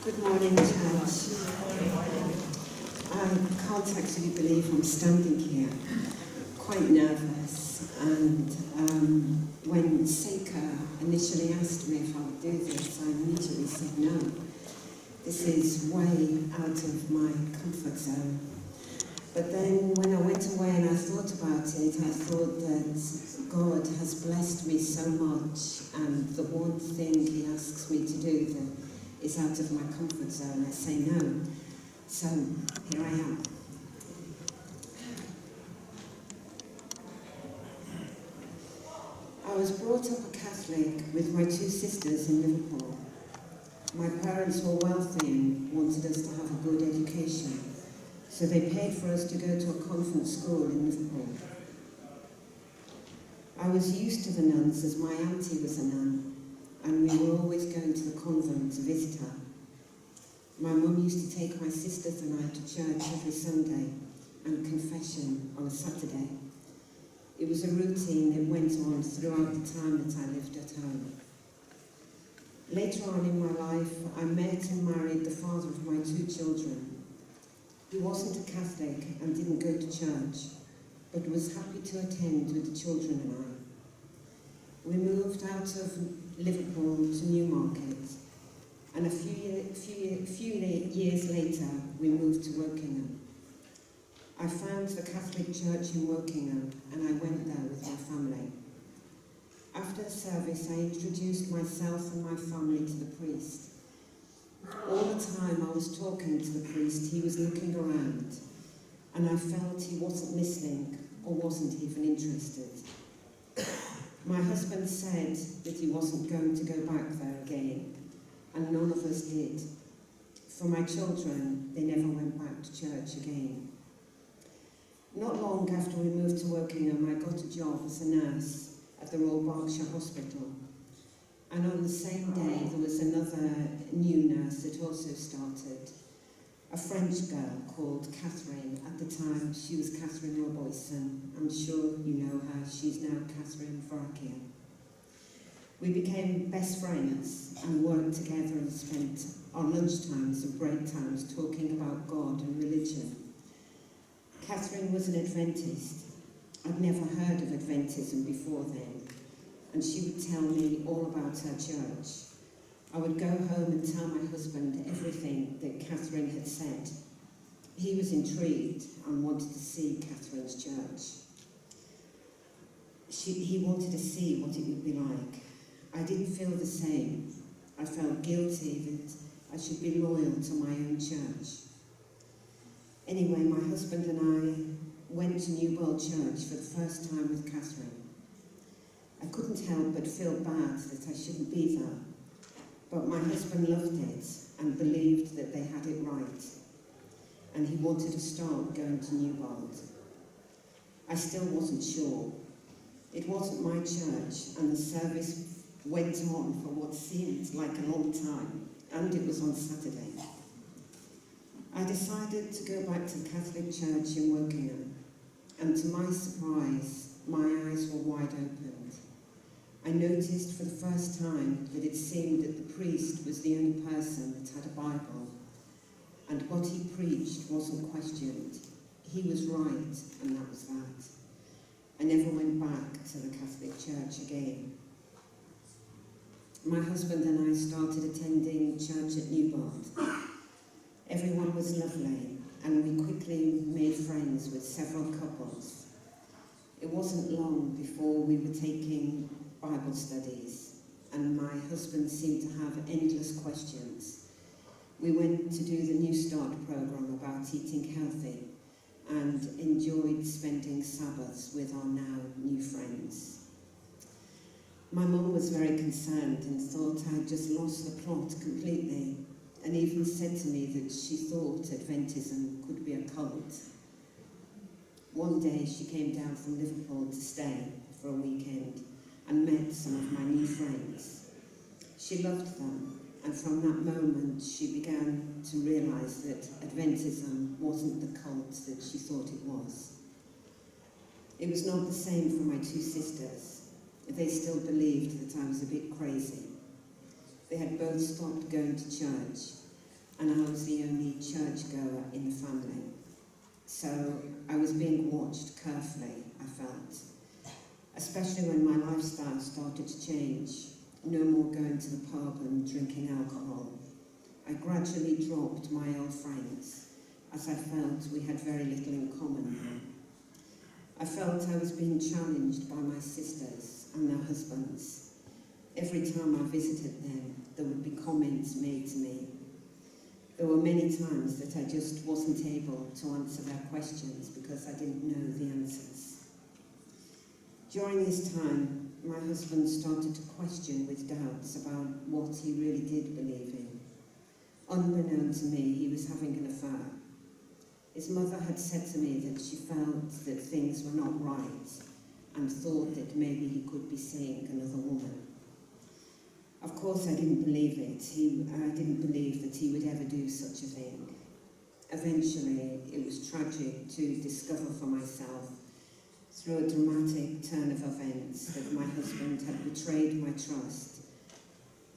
Good morning, church. I can't actually believe I'm standing here, quite nervous, and when Seika initially asked me if I would do this, I immediately said no. This is way out of my comfort zone. But then when I went away and I thought about it, I thought that God has blessed me so much, and the one thing He asks me to do that is out of my comfort zone, I say no. So here I am. I was brought up a Catholic with my two sisters in Liverpool. My parents were wealthy and wanted us to have a good education, so they paid for us to go to a convent school in Liverpool. I was used to the nuns as my auntie was a nun, and we were always going to the convent to visit her. My mum used to take my sisters and I to church every Sunday and confession on a Saturday. It was a routine that went on throughout the time that I lived at home. Later on in my life, I met and married the father of my two children. He wasn't a Catholic and didn't go to church, but was happy to attend with the children and I. We moved out of Liverpool to Newmarket, and a few years later we moved to Wokingham. I found the Catholic Church in Wokingham and I went there with my family. After the service I introduced myself and my family to the priest. All the time I was talking to the priest, he was looking around, and I felt he wasn't listening or wasn't even interested. My husband said that he wasn't going to go back there again, and none of us did. For my children, they never went back to church again. Not long after we moved to Wokingham, I got a job as a nurse at the Royal Berkshire Hospital. And on the same day, there was another new nurse that also started, a French girl called Catherine. At the time, she was Catherine Roboyson. I'm sure you know her. She's now Catherine Varkia. We became best friends and worked together and spent our lunchtimes and break times talking about God and religion. Catherine was an Adventist. I'd never heard of Adventism before then, and she would tell me all about her church. I would go home and tell my husband everything that Catherine had said. He was intrigued and wanted to see Catherine's church. He wanted to see what it would be like. I didn't feel the same. I felt guilty that I should be loyal to my own church. Anyway, my husband and I went to Newbold Church for the first time with Catherine. I couldn't help but feel bad that I shouldn't be there. But my husband loved it and believed that they had it right. And he wanted to start going to Newbold. I still wasn't sure. It wasn't my church, and the service went on for what seemed like a long time, and it was on Saturday. I decided to go back to the Catholic Church in Wokingham, and to my surprise, my eyes were wide opened. I noticed for the first time that it seemed that the priest was the only person that had a Bible, and what he preached wasn't questioned. He was right, and that was that. I never went back to the Catholic Church again. My husband and I started attending church at Newbold. Everyone was lovely, and we quickly made friends with several couples. It wasn't long before we were taking Bible studies, and my husband seemed to have endless questions. We went to do the New Start program about eating healthy and enjoyed spending Sabbaths with our now new friends. My mum was very concerned and thought I'd just lost the plot completely, and even said to me that she thought Adventism could be a cult. One day she came down from Liverpool to stay for a weekend and met some of my new friends. She loved them, and from that moment she began to realise that Adventism wasn't the cult that she thought it was. It was not the same for my two sisters. They still believed that I was a bit crazy. They had both stopped going to church, and I was the only churchgoer in the family. So I was being watched carefully, I felt, especially when my lifestyle started to change. No more going to the pub and drinking alcohol. I gradually dropped my old friends, as I felt we had very little in common now. I felt I was being challenged by my sisters and their husbands. Every time I visited them, there would be comments made to me. There were many times that I just wasn't able to answer their questions because I didn't know the answers. During this time, my husband started to question with doubts about what he really did believe in. Unbeknown to me, he was having an affair. His mother had said to me that she felt that things were not right and thought that maybe he could be seeing another woman. Of course, I didn't believe it. I didn't believe that he would ever do such a thing. Eventually, it was tragic to discover for myself, through a dramatic turn of events, that my husband had betrayed my trust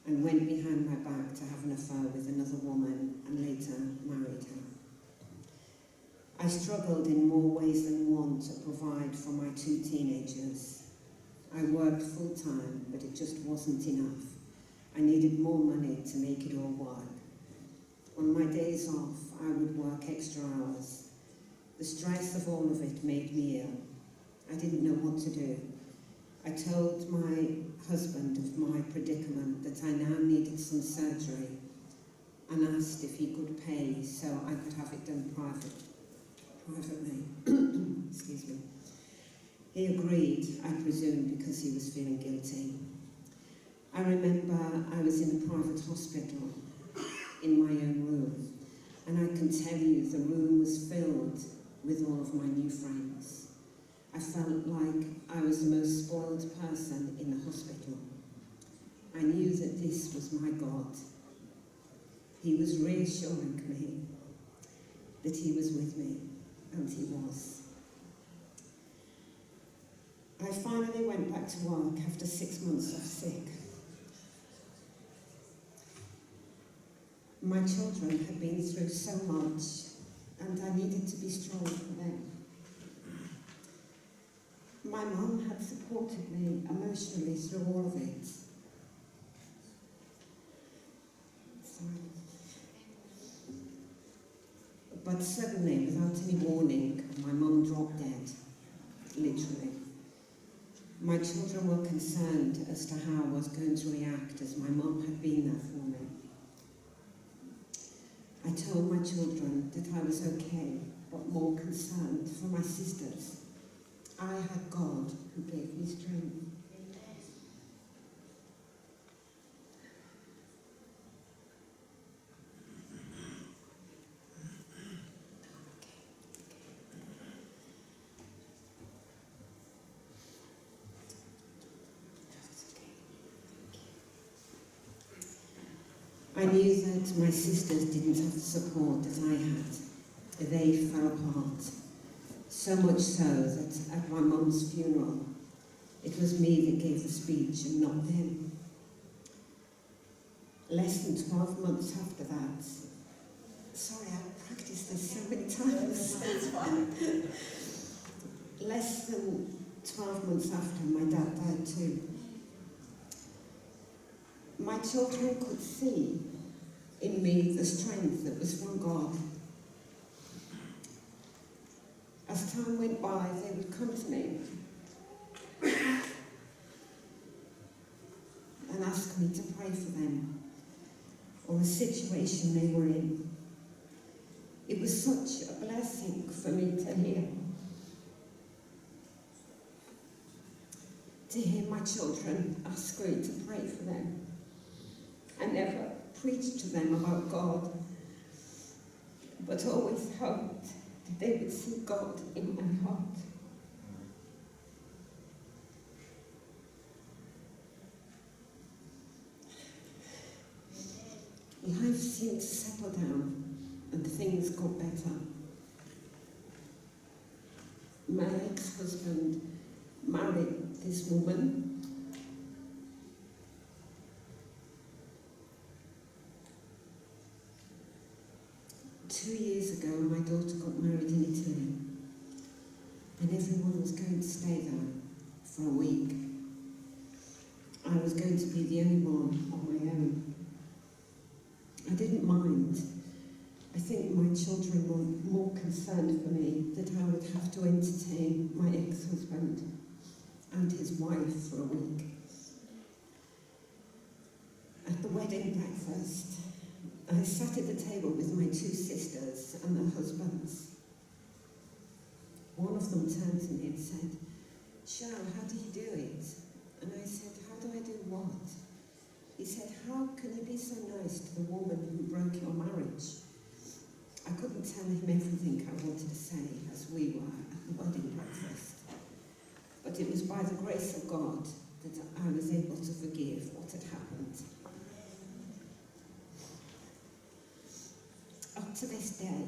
and went behind my back to have an affair with another woman and later married her. I struggled in more ways than one to provide for my 2 teenagers. I worked full-time, but it just wasn't enough. I needed more money to make it all work. On my days off, I would work extra hours. The stress of all of it made me ill. I didn't know what to do. I told my husband of my predicament, that I now needed some surgery, and asked if he could pay so I could have it done privately. Excuse me. He agreed, I presume, because he was feeling guilty. I remember I was in a private hospital in my own room, and I can tell you the room was filled with all of my new friends. I felt like I was the most spoiled person in the hospital. I knew that this was my God. He was reassuring me that he was with me, and he was. I finally went back to work after 6 months off sick. My children had been through so much, and I needed to be strong for them. My mum had supported me emotionally through all of it. Sorry. But suddenly, without any warning, my mum dropped dead, literally. My children were concerned as to how I was going to react, as my mum had been there for me. I told my children that I was okay, but more concerned for my sisters. I had God who gave me strength. I knew that my sisters didn't have the support that I had. They fell apart. So much so that at my mum's funeral, it was me that gave the speech and not them. Less than 12 months after that, sorry, I've practiced this so many times. It's fine. Less than 12 months after, my dad died too. My children could see in me the strength that was from God. As time went by, they would come to me and ask me to pray for them or the situation they were in. It was such a blessing for me to hear my children ask me to pray for them. I never preached to them about God, but always hoped that they would see God in my heart. Life seemed to settle down and things got better. My ex-husband married this woman. 2 years ago, my daughter got married in Italy, and everyone was going to stay there for a week. I was going to be the only one on my own. I didn't mind. I think my children were more concerned for me that I would have to entertain my ex-husband and his wife for a week. At the wedding breakfast, I sat at the table with my 2 sisters and their husbands. One of them turned to me and said, "Cheryl, how do you do it?" And I said, "How do I do what?" He said, "How can you be so nice to the woman who broke your marriage?" I couldn't tell him everything I wanted to say as we were at the wedding breakfast. But it was by the grace of God that I was able to forgive what had happened. Up to this day,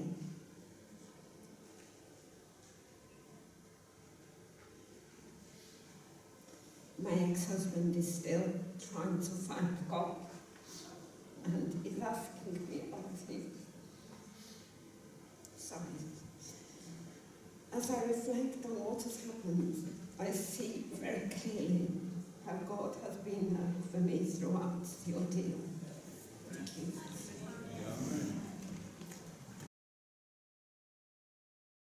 my ex-husband is still trying to find God and is asking me about him. Sorry. As I reflect on what has happened, I see very clearly how God has been there for me throughout the ordeal. Thank you.